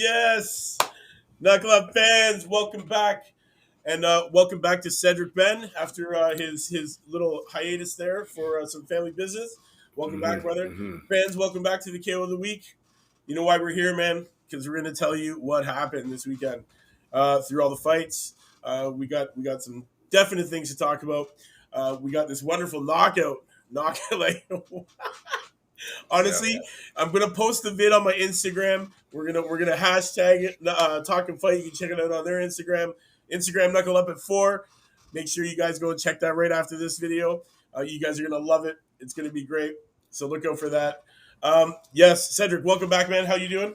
Yes. Knuckle Up fans, welcome back. And welcome back to Cedric Benn after his little hiatus there for some family business. Welcome back, brother. Fans, welcome back to the KO of the week. You know why we're here, man? Because we're going to tell you what happened this weekend through all the fights. We got some definite things to talk about. We got this wonderful knockout. Like honestly, I'm gonna post the vid on my Instagram. We're gonna hashtag it Talkin Fight. You can check it out on their Instagram Knuckle Up at 4. Make sure you guys go and check that right after this video. You guys are gonna love it. It's gonna be great. So look out for that. Yes, Cedric, welcome back, man. How you doing?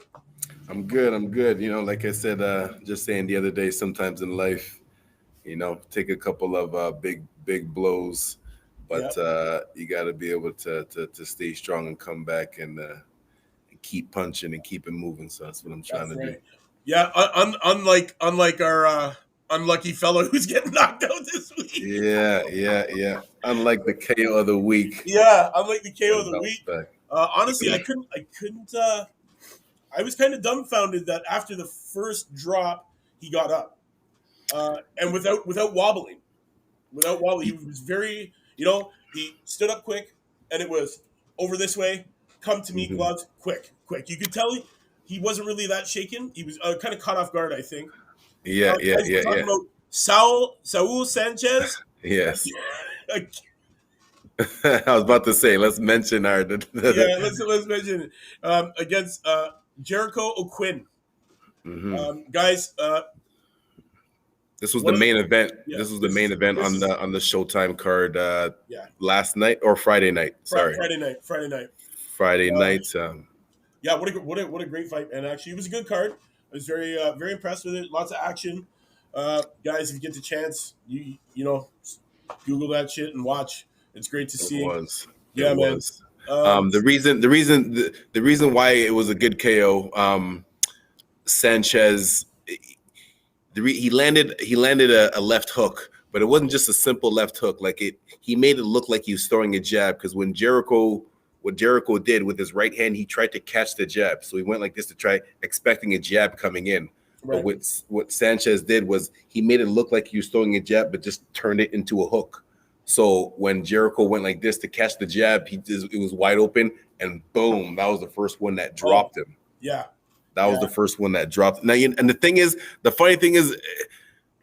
I'm good. You know, like I said, just saying the other day, sometimes in life, you know, take a couple of big blows, but you got to be able to stay strong and come back and keep punching and keep it moving. So that's what I'm trying to do. Yeah, unlike our unlucky fellow who's getting knocked out this week. Yeah. Unlike the KO of the week. Yeah, unlike the KO of the week. Honestly, I couldn't. I was kind of dumbfounded that after the first drop, he got up, and without wobbling. He was very, he stood up quick, and it was over this way, come to me, gloves, quick. You could tell he wasn't really that shaken. He was kind of caught off guard, I think. Yeah. About Saul Sanchez. Yes. I was about to say, let's mention our. Let's mention it. Against Jericho O'Quinn. Guys. This was the main event. Yeah, this was the main event on the Showtime card last night or Friday night. Sorry, Friday night. Yeah, what a great fight, and actually it was a good card. I was very impressed with it. Lots of action. Guys, if you get the chance, you Google that shit and watch. It's great to see. It was. The reason why it was a good KO, Sanchez. He landed a left hook, but it wasn't just a simple left hook. He made it look like he was throwing a jab, because what Jericho did with his right hand, he tried to catch the jab. So he went like this to try, expecting a jab coming in. Right. But what Sanchez did was he made it look like he was throwing a jab, but just turned it into a hook. So when Jericho went like this to catch the jab, it was wide open, and boom, that was the first one that dropped him. Yeah. That was the first one that dropped. Now, and the funny thing is,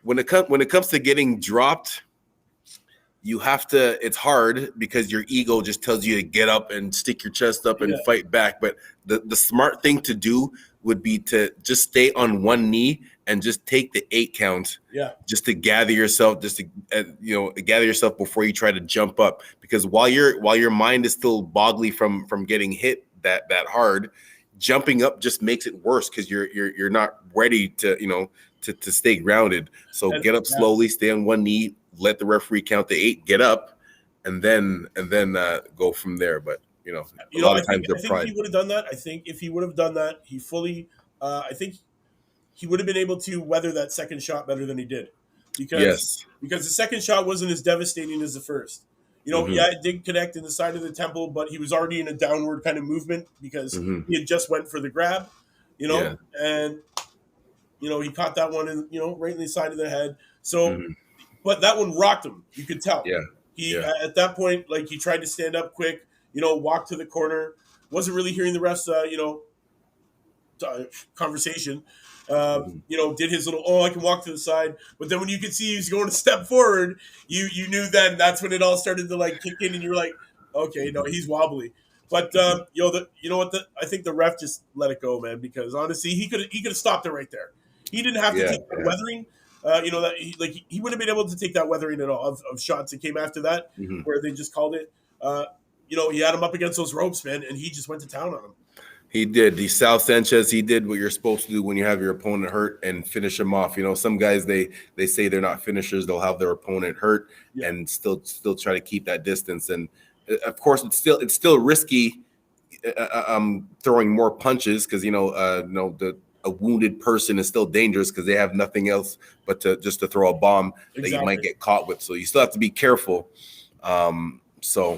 when it comes to getting dropped, you have to. It's hard because your ego just tells you to get up and stick your chest up and fight back. But the smart thing to do would be to just stay on one knee and just take the 8 count. Yeah. Just to gather yourself, gather yourself before you try to jump up. Because while your mind is still boggly from getting hit that hard, jumping up just makes it worse because you're not ready to stay grounded. So get up slowly, stay on one knee, let the referee count to 8, get up, and then go from there. But a lot of times they're pride. I think he would have done that. I think if he would have done that, I think he would have been able to weather that second shot better than he did, because the second shot wasn't as devastating as the first. It did connect in the side of the temple, but he was already in a downward kind of movement because he had just went for the grab, and he caught that one in, right in the side of the head. So, but that one rocked him. You could tell. Yeah. He at that point, he tried to stand up quick, walk to the corner. Wasn't really hearing the refs, conversation. Did his little, I can walk to the side. But then when you could see he was going to step forward, you knew then that's when it all started to kick in, and you were like, okay, no, he's wobbly. But I think the ref just let it go, man, because honestly, he could have stopped it right there. He didn't have to take the weathering. He wouldn't have been able to take that weathering at all of shots that came after that, where they just called it. He had him up against those ropes, man, and he just went to town on him. He did. The Sal Sanchez, he did what you're supposed to do when you have your opponent hurt and finish him off. Some guys, they say they're not finishers. They'll have their opponent hurt and still try to keep that distance. And of course, it's still risky throwing more punches because a wounded person is still dangerous because they have nothing else but to throw a bomb that you might get caught with. So you still have to be careful. Sal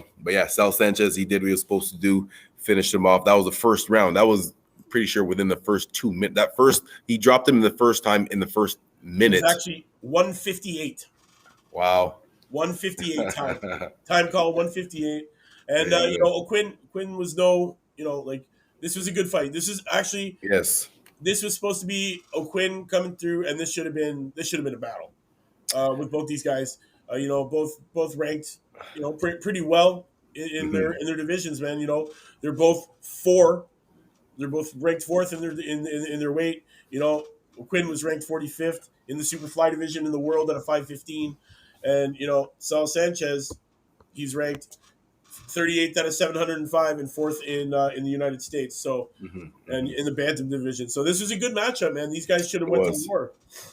Sanchez, he did what he was supposed to do. Finished him off. That was the first round. That was pretty sure within the first 2 minutes. That first, he dropped him the first time in the first It minute. was actually 158. Wow. 158 time. Time call 158. And There you go. Quinn was like this was a good fight. This is actually Yes. this was supposed to be O'Quinn coming through, and this should have been a battle with both these guys. Both ranked pretty well in their divisions, man. They're both four. They're both ranked fourth in their weight. Quinn was ranked 45th in the Superfly division in the world at a 515, and Saul Sanchez, he's ranked 38th out of 705 and fourth in the United States. So, and in the bantam division. So this was a good matchup, man. These guys should have went to war.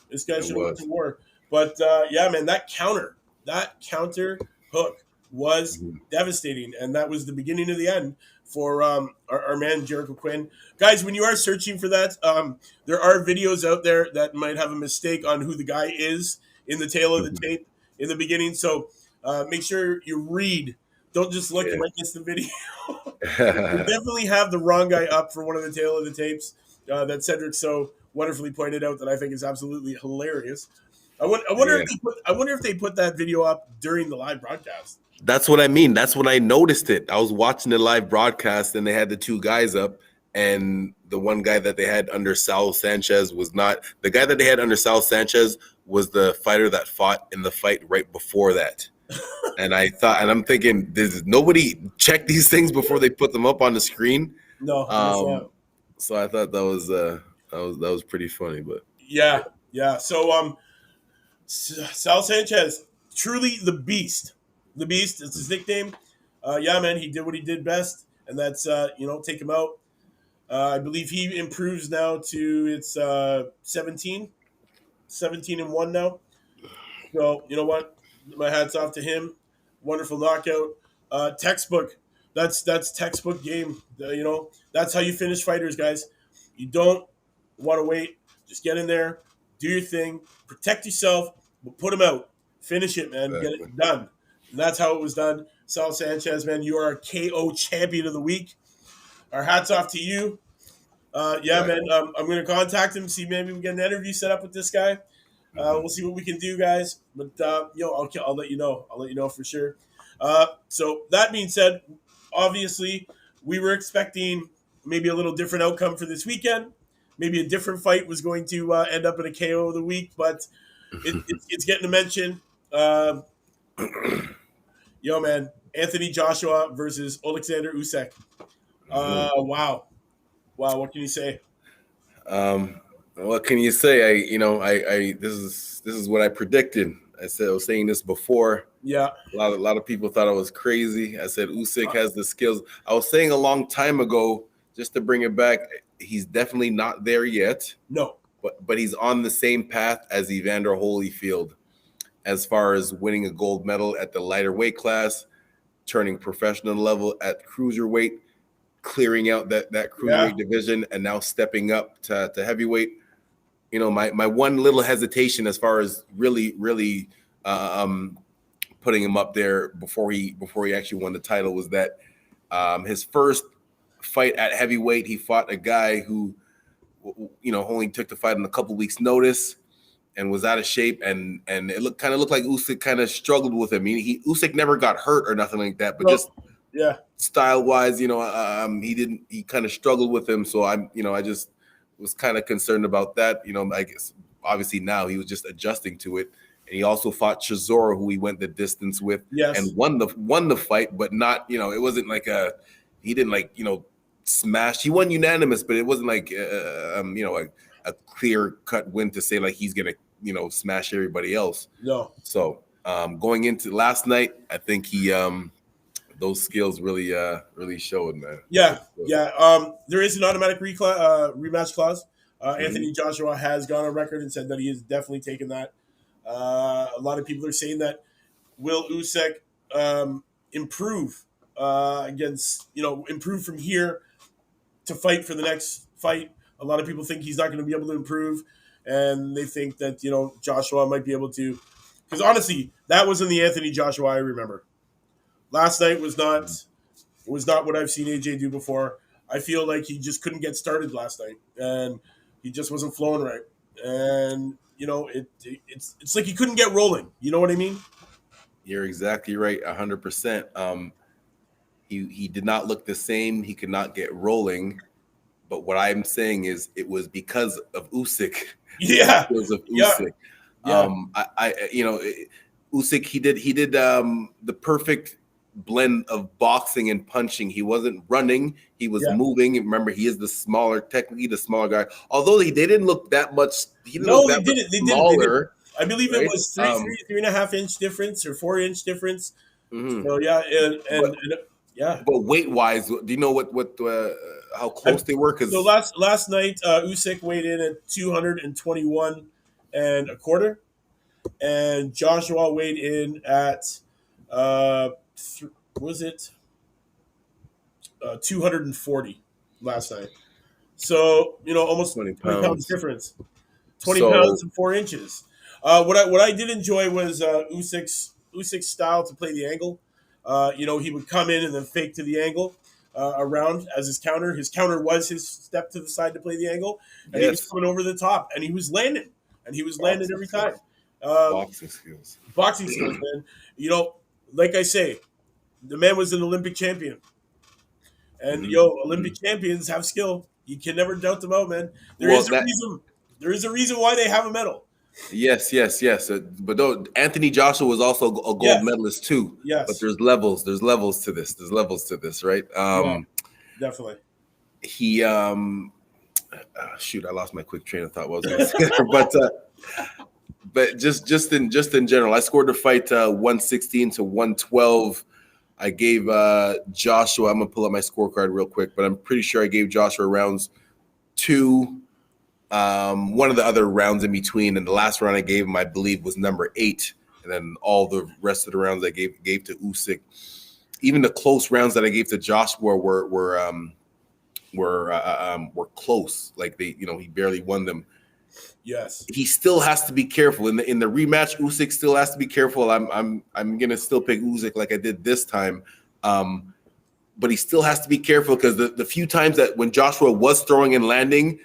This guy should have went to war. But yeah, man, that counter hook was devastating, and that was the beginning of the end for our man Jericho Quinn. Guys, when you are searching for that, there are videos out there that might have a mistake on who the guy is in the tail of the tape in the beginning. So make sure you read. Don't just look and miss the video. You definitely have the wrong guy up for one of the tail of the tapes that Cedric so wonderfully pointed out that I think is absolutely hilarious. I wonder if they put that video up during the live broadcast. That's what I mean. That's when I noticed it. I was watching the live broadcast and they had the two guys up, and the one guy that they had under Saul Sanchez was not the guy that they had under Saul Sanchez was the fighter that fought in the fight right before that. And I'm thinking, does nobody check these things before they put them up on the screen? No. So I thought that was pretty funny, but yeah. So Saul Sanchez, truly the beast. The beast, it's his nickname. Yeah, man, he did what he did best, and that's take him out. I believe he improves now to it's 17 and 1 now. So you know what? My hat's off to him. Wonderful knockout. Textbook. That's textbook game. That's how you finish fighters, guys. You don't want to wait. Just get in there, do your thing, protect yourself, but put them out. Finish it, man. Exactly. Get it done. And that's how it was done. Saul Sanchez, man, you are a KO champion of the week. Our hats off to you. Man, I'm going to contact him, see maybe we get an interview set up with this guy. We'll see what we can do, guys. But, I'll let you know. I'll let you know for sure. So that being said, obviously, we were expecting maybe a little different outcome for this weekend. Maybe a different fight was going to end up in a KO of the week, but it's getting a mention. Man, Anthony Joshua versus Alexander Usyk. Wow, what can you say? What can you say? This is what I predicted. I was saying this before. Yeah, a lot of people thought I was crazy. I said Usyk has the skills. I was saying a long time ago, just to bring it back, he's definitely not there yet. No, but he's on the same path as Evander Holyfield, as far as winning a gold medal at the lighter weight class, turning professional level at cruiserweight, clearing out that cruiserweight division, and now stepping up to heavyweight. My one little hesitation as far as really putting him up there before he actually won the title was that his first fight at heavyweight, he fought a guy who only took the fight on a couple weeks notice and was out of shape, and it looked like Usyk kind of struggled with him. Usyk never got hurt or nothing like that, but just style wise, he kind of struggled with him. So I just was kind of concerned about that. I guess obviously now he was just adjusting to it. And he also fought Chisora, who he went the distance with, and won the fight, but not, it wasn't like he didn't smash. He won unanimous, but it wasn't like a clear cut win to say like he's gonna smash everybody else. No. So going into last night, I think he those skills really showed, man. Yeah. There is an automatic rematch clause. Anthony Joshua has gone on record and said that he is definitely taking that. A lot of people are saying that will Usyk improve improve from here to fight for the next fight. A lot of people think he's not going to be able to improve, and they think that Joshua might be able to. Because honestly, that wasn't the Anthony Joshua I remember. Last night was not what I've seen AJ do before. I feel like he just couldn't get started last night, and he just wasn't flowing right. And it's like he couldn't get rolling. You know what I mean? You're exactly right, 100%. He did not look the same. He could not get rolling. But what I'm saying is, it was because of Usyk. Yeah, Because of yeah, Usyk. yeah. Usyk, he did the perfect blend of boxing and punching. He wasn't running, he was Yeah. moving. Remember, he is technically the smaller guy. Although they didn't look that much, he didn't look No, they that much didn't. They didn't. They didn't. smaller, I believe it right? was three and a half inch difference or 4 inch difference. Mhm. So yeah, But yeah. weight wise, do you know what how I, close they were? so Because last night, Usyk weighed in at 221 and a quarter, and Joshua weighed in at was it 240 last night. So almost 20 20 pounds pounds. difference. 20 So pounds and 4 inches. What I did enjoy was Usyk's style to play the angle. He would come in and then fake to the angle around as his counter. His counter was his step to the side to play the angle, and he was yes, coming over the top, and he was landing, boxing every time. skills, Uh, boxing skills. Boxing skills, man. Like I say, the man was an Olympic champion, and Mhm, Olympic mhm. champions have skill. You can never doubt them out, man. There Well, is a reason. There is a reason why they have a medal. yes. But though Anthony Joshua was also a gold Yes, medalist too. But yes, there's levels. There's levels to this. There's levels to this, right? yeah, definitely. He shoot, I lost my quick train of thought. What I was going to say, but just in general, I scored the fight 116 to 112. I gave Joshua. I'm gonna pull up my scorecard real quick, but I'm pretty sure I gave Joshua rounds 2. One of the other rounds in between, and the last round I gave him, I believe, was number 8, and then all the rest of the rounds I gave to Usyk. Even the close rounds that I gave to Joshua were close. Like he barely won them. Yes, He still has to be careful in the rematch. Usyk still has to be careful. I'm gonna still pick Usyk like I did this time. But he still has to be careful because the few times that when Joshua was throwing and landing,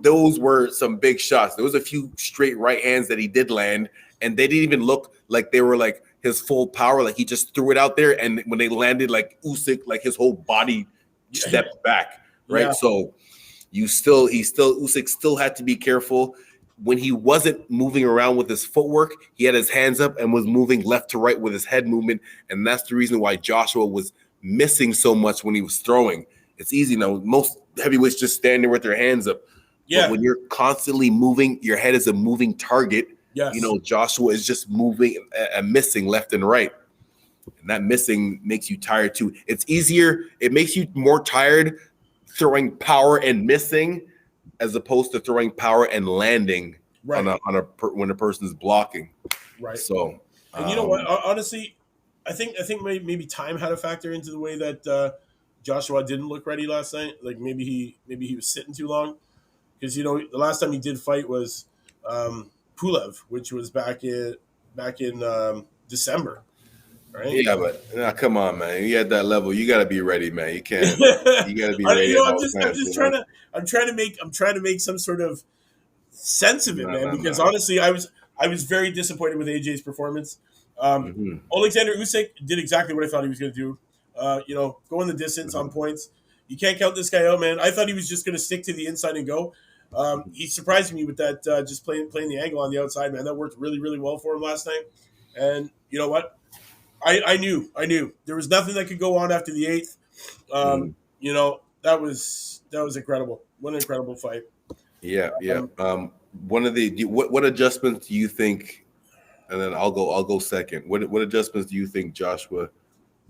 those were some big shots. There was a few straight right hands that he did land, and they didn't even look like they were like his full power. Like he just threw it out there, and when they landed, like Usyk, like his whole body yeah, stepped back, yeah, right? So Usyk still had to be careful. When he wasn't moving around with his footwork, he had his hands up and was moving left to right with his head movement, and that's the reason why Joshua was missing so much when he was throwing. It's easy now. Most heavyweights just stand there with their hands up. But yeah, when you're constantly moving, your head is a moving target. yes, Joshua is just moving and missing left and right. And that missing makes you tired too. It's easier. It makes you more tired throwing power and missing as opposed to throwing power and landing right, when a person is blocking. right. So, And you know what? um, Honestly, I think maybe time had a factor into the way that Joshua didn't look ready last night. Like maybe he was sitting too long because the last time he did fight was Pulev, which was back in December, right? yeah, but come on, man. You at that level, you got to be ready, man. You can't. You got to be I, ready you at know, I'm all just I'm times. just trying to make some sort of sense of it, man. Because No. honestly, I was very disappointed with AJ's performance. Hmm. Alexander Usyk did exactly what I thought he was going to do. Go in the distance on points. You can't count this guy out, man. I thought he was just going to stick to the inside and go. He surprised me with that, just playing the angle on the outside, man. That worked really, really well for him last night. And you know what? I knew there was nothing that could go on after the eighth. Hmm. That was incredible. What an incredible fight. Yeah, yeah. Um, One of the what adjustments do you think? And then I'll go second. What adjustments do you think Joshua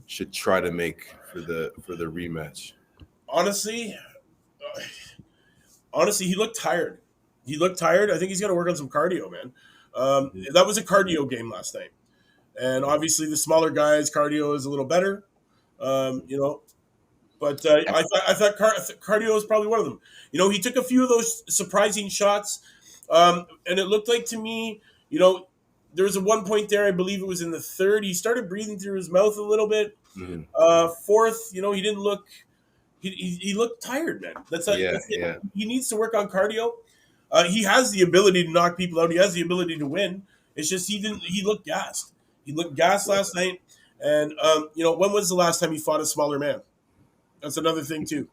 should try to make for the rematch? honestly, he looked tired. He looked tired. I think he's got to work on some cardio, man. That was a cardio game last night, and obviously the smaller guys' cardio is a little better. Um, you know, but I thought cardio was probably one of them. He took a few of those surprising shots, and it looked like to me, there was a one point there. I believe it was in the third. He started breathing through his mouth a little bit. Mm-hmm. Fourth, he didn't look he looked tired, man. Yeah, That's it. yeah, He needs to work on cardio. He has the ability to knock people out. He has the ability to win. It's just he didn't. He looked gassed. He looked gassed last night. And when was the last time he fought a smaller man? That's another thing too.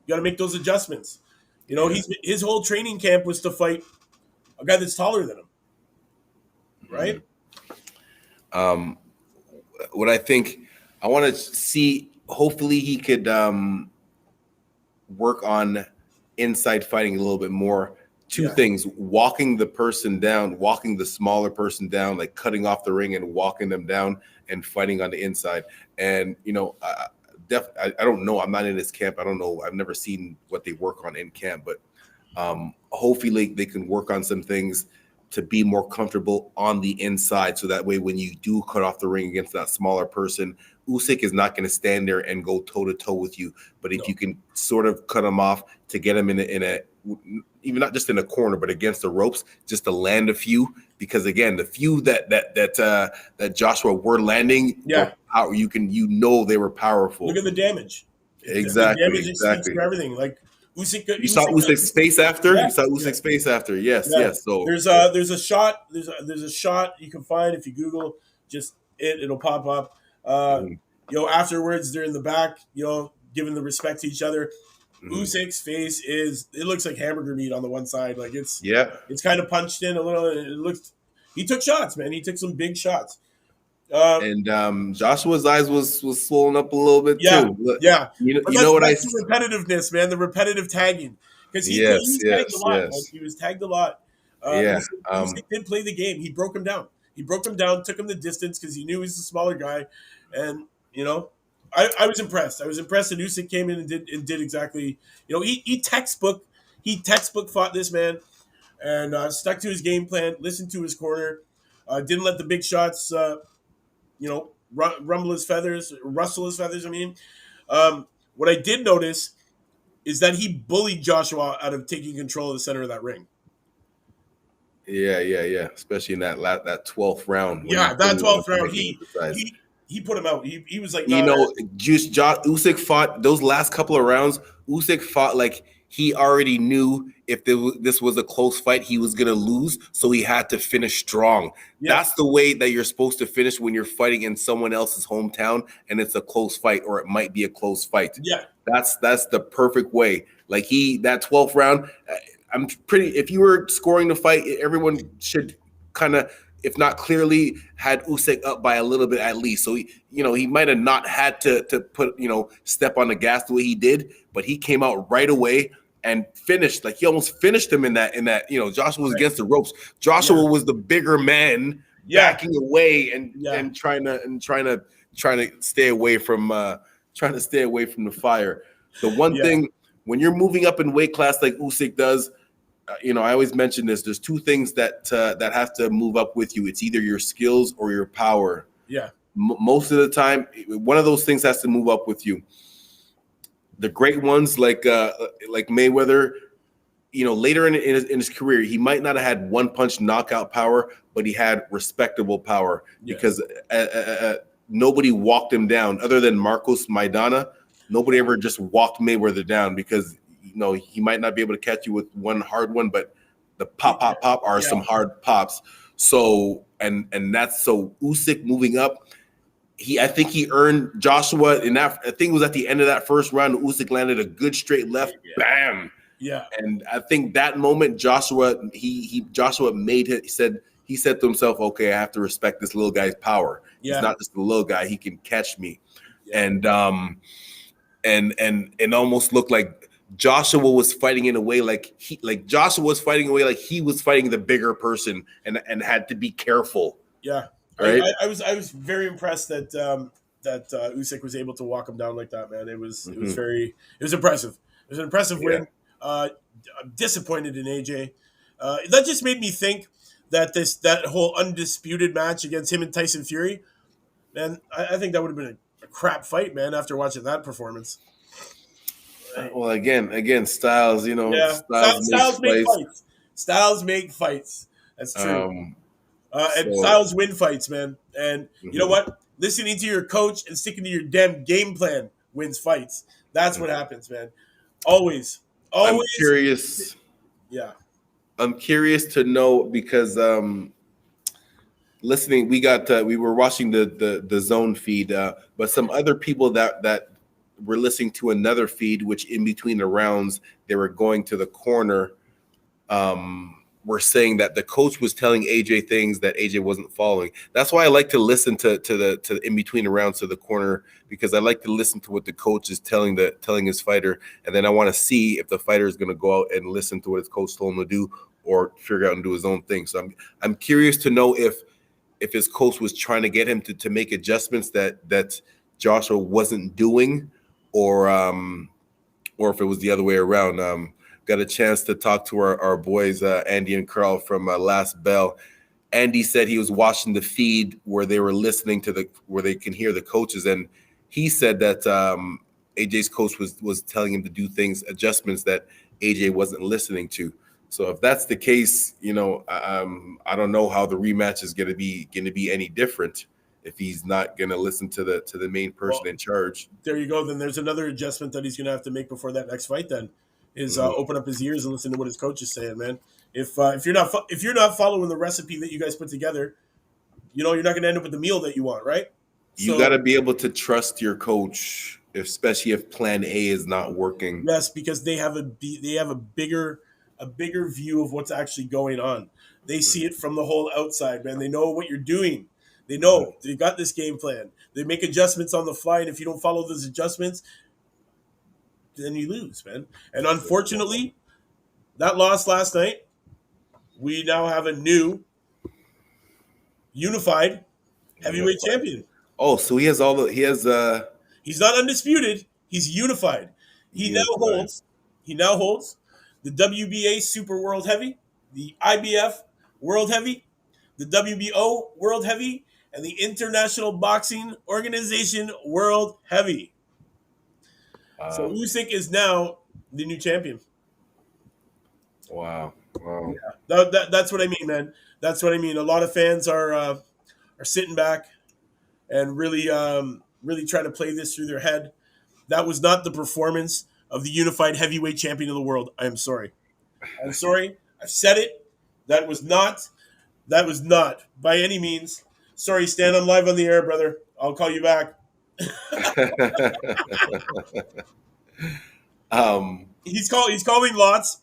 You got to make those adjustments. yeah. His whole training camp was to fight a guy that's taller than him, right? Um, what I think I want to see. Hopefully, he could work on inside fighting a little bit more. Two Yeah. things: walking the person down, walking the smaller person down, like cutting off the ring and walking them down, and fighting on the inside. And I don't know. I'm not in his camp. I don't know. I've never seen what they work on in camp, but hopefully they can work on some things to be more comfortable on the inside, so that way when you do cut off the ring against that smaller person, Usyk is not going to stand there and go toe to toe with you. But if you can sort of cut him off to get him in a even not just in a corner, but against the ropes, just to land a few, because again, the few that Joshua were landing, Yeah. they were powerful. Look at the damage. Exactly, The damage speaks for everything. Like Usyk. You saw Usyk's face after. Yeah, You saw Usyk's face after. Yes, yeah. yes. So there's a shot. There's a shot you can find if you Google just it'll pop up. Afterwards they're in the back. Giving the respect to each other. Usyk's face it looks like hamburger meat on the one side. Like it's kind of punched in a little. It looks. He took shots, man. He took some big shots. And Joshua's eyes was swollen up a little bit too. Yeah. You know what I? The repetitiveness, man. The repetitive tagging, because he was tagged a lot. Like, he was tagged a lot. Usyk did play the game. He broke him down. Took him the distance because he knew he was the smaller guy, and I was impressed. I was impressed that Usyk came in and did exactly. He textbook fought this man, and stuck to his game plan. Listened to his corner. Didn't let the big shots. Rustle his feathers. I mean, what I did notice is that he bullied Joshua out of taking control of the center of that ring. Yeah. Especially in that 12th round. Yeah, that 12th round, he put him out. He was like, Usyk fought those last couple of rounds. Usyk fought like he already knew if this was a close fight, he was going to lose. So he had to finish strong. Yeah. That's the way that you're supposed to finish when you're fighting in someone else's hometown and it's a close fight, or it might be a close fight. Yeah. That's the perfect way. Like that 12th round, if you were scoring the fight, everyone should kind of, if not clearly, had Usyk up by a little bit at least. So he might have not had to put, step on the gas the way he did, but he came out right away and finished. Like he almost finished him in that, Joshua was against the ropes. Joshua was the bigger man backing away and trying to stay away from the fire. The one thing, when you're moving up in weight class like Usyk does, I always mention this. There's two things that have to move up with you. It's either your skills or your power. Yeah. Most of the time, one of those things has to move up with you. The great ones like Mayweather, later in his career, he might not have had one punch knockout power, but he had respectable power because nobody walked him down other than Marcos Maidana. Nobody ever just walked Mayweather down because he might not be able to catch you with one hard one, but the pop are some hard pops. So and that's so Usyk moving up. I think he earned Joshua in that. I think it was at the end of that first round. Usyk landed a good straight left, bam. Yeah. And I think that moment, Joshua made it. He said to himself, "Okay, I have to respect this little guy's power. He's not just a little guy; he can catch me." Yeah. And it almost looked like Joshua was fighting in a way like he was fighting the bigger person and had to be careful. Yeah. Right. I was very impressed that Usyk was able to walk him down like that, man. It was impressive. It was an impressive win. I'm disappointed in AJ. That just made me think that whole undisputed match against him and Tyson Fury, man, I think that would have been a crap fight, man, after watching that performance. Well, again, Styles, Styles make fights. Styles make fights. That's true. And Styles win fights, man. And you know what? Listening to your coach and sticking to your damn game plan wins fights. That's what happens, man. Always, I'm always. curious. Yeah. I'm curious to know because listening, we were watching the zone feed, but some other people that were listening to another feed, which in between the rounds they were going to the corner, were saying that the coach was telling AJ things that AJ wasn't following. That's why I like to listen to the in between the rounds to the corner, because I like to listen to what the coach is telling his fighter, and then I want to see if the fighter is going to go out and listen to what his coach told him to do or figure out and do his own thing. So I'm curious to know if his coach was trying to get him to make adjustments that Joshua wasn't doing, or if it was the other way around. Got a chance to talk to our boys, Andy and Carl from Last Bell. Andy said he was watching the feed where they were listening to where they can hear the coaches, and he said that AJ's coach was telling him to do adjustments that AJ wasn't listening to. So if that's the case, I don't know how the rematch is going to be any different if he's not going to listen to the main person in charge. There you go. Then there's another adjustment that he's going to have to make before that next fight. Then is open up his ears and listen to what his coach is saying, man. If you're not following the recipe that you guys put together, you're not going to end up with the meal that you want, right? You got to be able to trust your coach, especially if Plan A is not working. Yes, because they have a bigger view of what's actually going on. They see it from the whole outside, man. They know what you're doing. They know they got this game plan. They make adjustments on the fly, and if you don't follow those adjustments, then you lose, man. And unfortunately, that loss last night, we now have a new unified heavyweight champion. Oh, so he has He's not undisputed. He's unified. He now holds the WBA Super World Heavy, the IBF World Heavy, the WBO World Heavy, and the International Boxing Organization World Heavy. So Usyk is now the new champion. Wow. Yeah. That's what I mean, man. That's what I mean. A lot of fans are sitting back and really trying to play this through their head. That was not the performance of the unified heavyweight champion of the world. I am sorry. I'm sorry. I've said it. That was not by any means. Sorry, Stan, I'm live on the air, brother. I'll call you back. He's calling lots.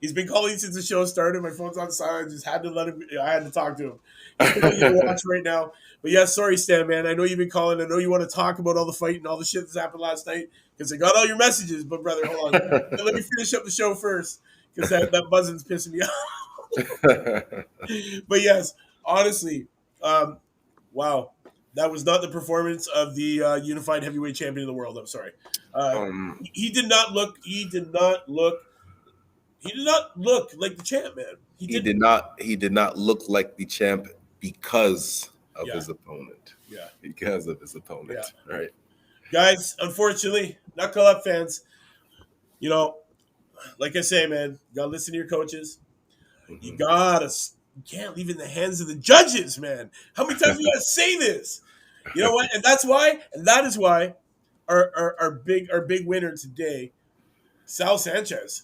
He's been calling since the show started. My phone's on silent. I just had to let him. I had to talk to him. He's going to watch right now. But yeah, sorry, Stan, man. I know you've been calling. I know you want to talk about all the fight and all the shit that's happened last night because I got all your messages. But brother, hold on. Let me finish up the show first because that buzzing's pissing me off. But yes, honestly, wow, that was not the performance of the unified heavyweight champion of the world. I'm sorry. He did not look like the champ, man. He did not look like the champ because of his opponent. Yeah. Because of his opponent. Yeah. Right. Guys, unfortunately, Knuckle Up fans, like I say, man, you gotta listen to your coaches. Mm-hmm. You can't leave it in the hands of the judges, man. How many times do you gotta say this? You know what? And that is why our big winner today, Sal Sanchez.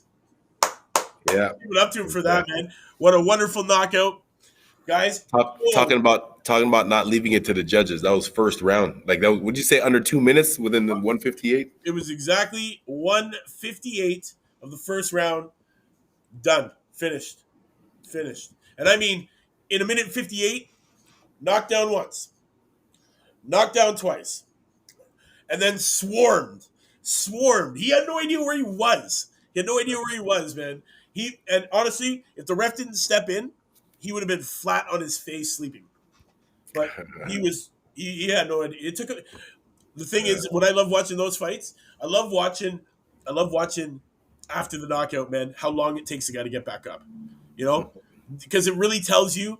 Yeah. Give it up to him for that, man. What a wonderful knockout. Guys. Talking about not leaving it to the judges. That was first round. Like that would you say under 2 minutes within the 158? It was exactly 158 of the first round. Done. Finished. And I mean, in a minute 58, knocked down once. Knocked down twice. And then swarmed. He had no idea where he was. Man. And honestly, if the ref didn't step in, he would have been flat on his face sleeping. But he had no idea. The thing is, when I love watching those fights, I love watching after the knockout, man, how long it takes a guy to get back up. Because it really tells you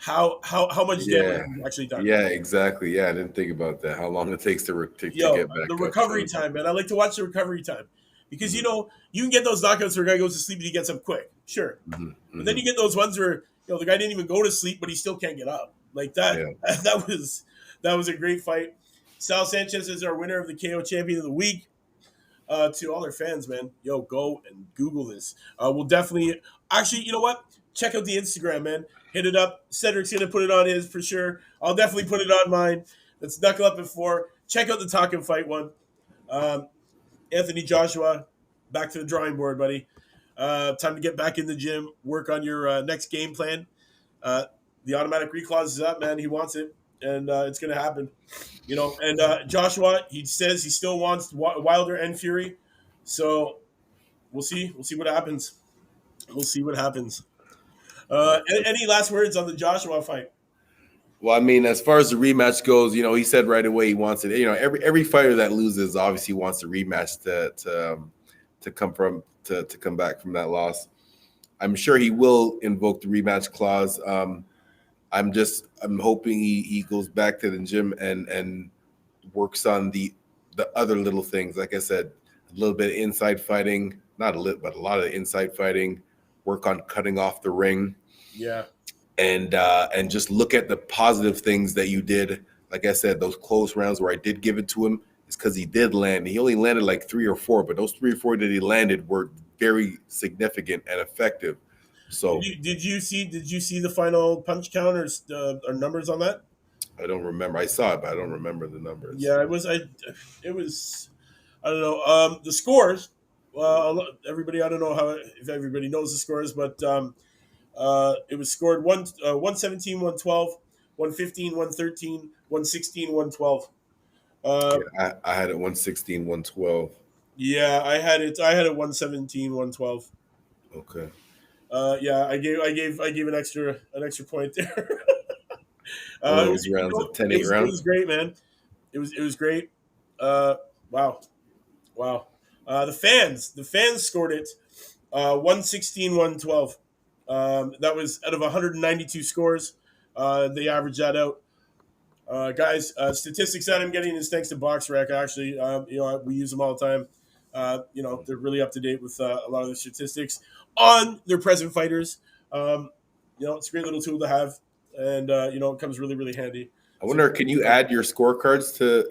how much damage he's actually done. Yeah, exactly. Yeah, I didn't think about that. How long it takes to get back. The recovery time, man. I like to watch the recovery time. Because, you can get those knockouts where a guy goes to sleep and he gets up quick. Sure. Mm-hmm. But then you get those ones where, the guy didn't even go to sleep, but he still can't get up. Like that. Yeah. That was a great fight. Sal Sanchez is our winner of the KO Champion of the Week. To all our fans, man, yo, go and Google this. We'll definitely, actually, you know what? Check out the Instagram, man. Hit it up. Cedric's gonna put it on his for sure. I'll definitely put it on mine. Let's knuckle up before. Check out the Talkin fight one. Um, Anthony Joshua, back to the drawing board, buddy. Time to get back in the gym. Work on your next game plan. Uh, the automatic reclause is up, man. He wants it, and it's gonna happen. You know, and Joshua, he says he still wants Wilder and Fury. So we'll see. We'll see what happens. We'll see what happens. Any last words on the Joshua fight? Well, I mean, as far as the rematch goes, he said right away he wants it. Every fighter that loses obviously wants a rematch to come back from that loss. I'm sure he will invoke the rematch clause. I'm hoping he goes back to the gym and works on the other little things. Like I said, a little bit of inside fighting, not a little, but a lot of inside fighting. Work on cutting off the ring. Yeah. And just look at the positive things that you did. Like I said, those close rounds where I did give it to him is because he did land. He only landed like 3 or 4, but those 3 or 4 that he landed were very significant and effective. So did you see the final punch count or numbers on that? I don't remember. I saw it, but I don't remember the numbers. Yeah, it was. I don't know. The scores. Everybody. I don't know if everybody knows the scores, but it was scored 117, 112, 115, 113, 116, 112. I had it 116, 112. Yeah, I had it 117, 112. Okay. Yeah, I gave an extra point there. One of It those was, rounds of 10-8 it was rounds. great, man. It was great. Wow. The fans scored it 116, 112. That was out of 192 scores. They averaged that out. Guys, statistics that I'm getting is thanks to BoxRec. Actually, we use them all the time. They're really up to date with a lot of the statistics on their present fighters. It's a great little tool to have, and it comes really, really handy. I wonder, can you add your scorecards to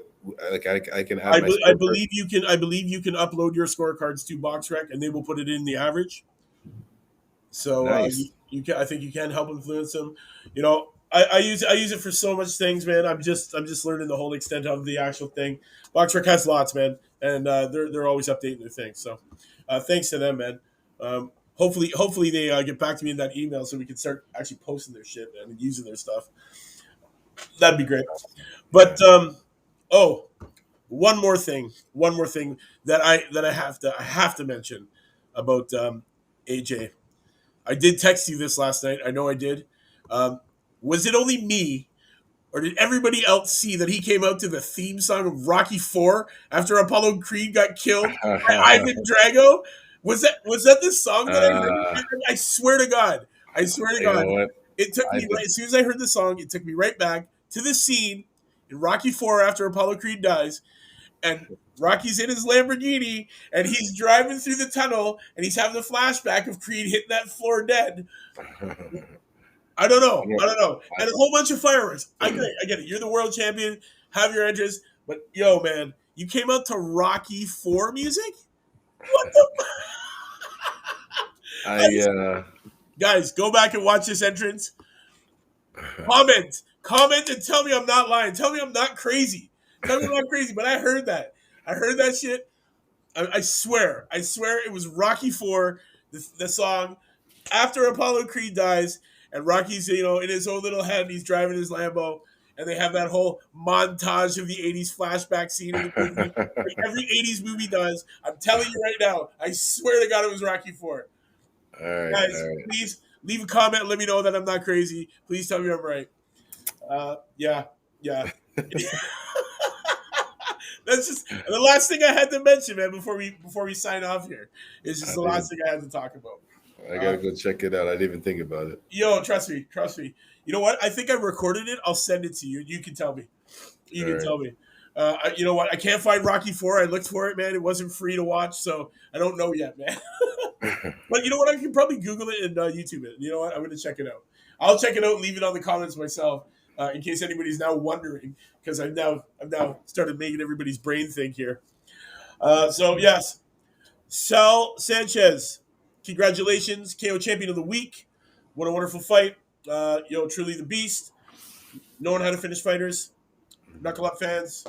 like I can add my I scorecard? believe you can. I believe you can upload your scorecards to BoxRec, and they will put it in the average. So Nice. you can. I think you can help influence them. I use it for so much things, man. I'm just learning the whole extent of the actual thing. BoxRec has lots, man, and they're always updating their things. So thanks to them, man. Hopefully they get back to me in that email so we can start actually posting their shit, man, and using their stuff. That'd be great. But oh, one more thing that I have to mention about AJ. I did text you this last night. I know I did. Was it only me, or did everybody else see that he came out to the theme song of Rocky Four after Apollo Creed got killed by Ivan Drago? Was that the song that I heard? I swear to God. I swear to You know God. what? It took I me right did. as soon as I heard the song. It took me right back to the scene in Rocky Four after Apollo Creed dies, and Rocky's in his Lamborghini and he's driving through the tunnel and he's having a flashback of Creed hitting that floor dead. I don't know. I don't know. And a whole bunch of fireworks. I get it. I get it. You're the world champion. Have your entrance. But yo, man, you came out to Rocky 4 music? What the Guys, go back and watch this entrance. Comment and tell me I'm not lying. Tell me I'm not crazy. Tell me I'm not crazy. But I heard that. I heard that shit. I swear it was Rocky 4, the song after Apollo Creed dies, and Rocky's in his own little head, and he's driving his Lambo, and they have that whole montage of the '80s flashback scene in the movie, like every '80s movie does. I'm telling you right now, I swear to God, it was Rocky 4. All right, Guys, all right. please leave a comment. Let me know that I'm not crazy. Please tell me I'm right. Yeah. That's just the last thing I had to mention, man. Before we sign off here, it's just the last thing I had to talk about. I gotta go check it out. I didn't even think about it. Yo, trust me. You know what? I think I recorded it. I'll send it to you. You can tell me. Tell me. You know what? I can't find Rocky 4. I looked for it, man. It wasn't free to watch, so I don't know yet, man. But you know what? I can probably Google it and YouTube it. You know what? I'm going to check it out. I'll check it out and leave it on the comments myself. in case anybody's now wondering, because I've now started making everybody's brain think here. So yes, Sal Sanchez, congratulations, KO champion of the week. What a wonderful fight. Truly the beast. Knowing how to finish fighters. Knuckle up fans.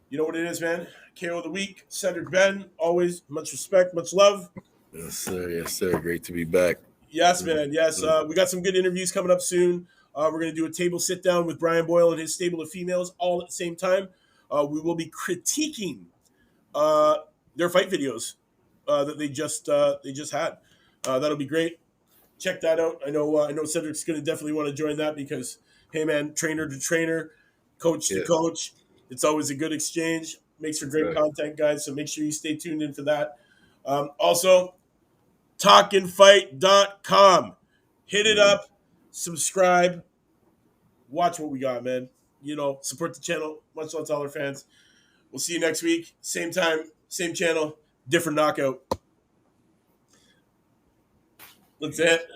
You know what it is, man. KO of the week. Cedric Benn. Always much respect, much love. Yes, sir. Yes, sir. Great to be back. Yes, man. Yes. We got some good interviews coming up soon. We're going to do a table sit down with Brian Boyle and his stable of females all at the same time. We will be critiquing uh, their fight videos that they just had. That'll be great. Check that out. I know Cedric's going to definitely want to join that because, hey, man, trainer to trainer, coach to Yeah. coach, it's always a good exchange. Makes for great Right. content, guys. So make sure you stay tuned in for that. Also, talkinfight.com. Hit it up, subscribe, watch what we got, man. Support the channel. Much love to all our fans. We'll see you next week. Same time, same channel, different knockout. That's it.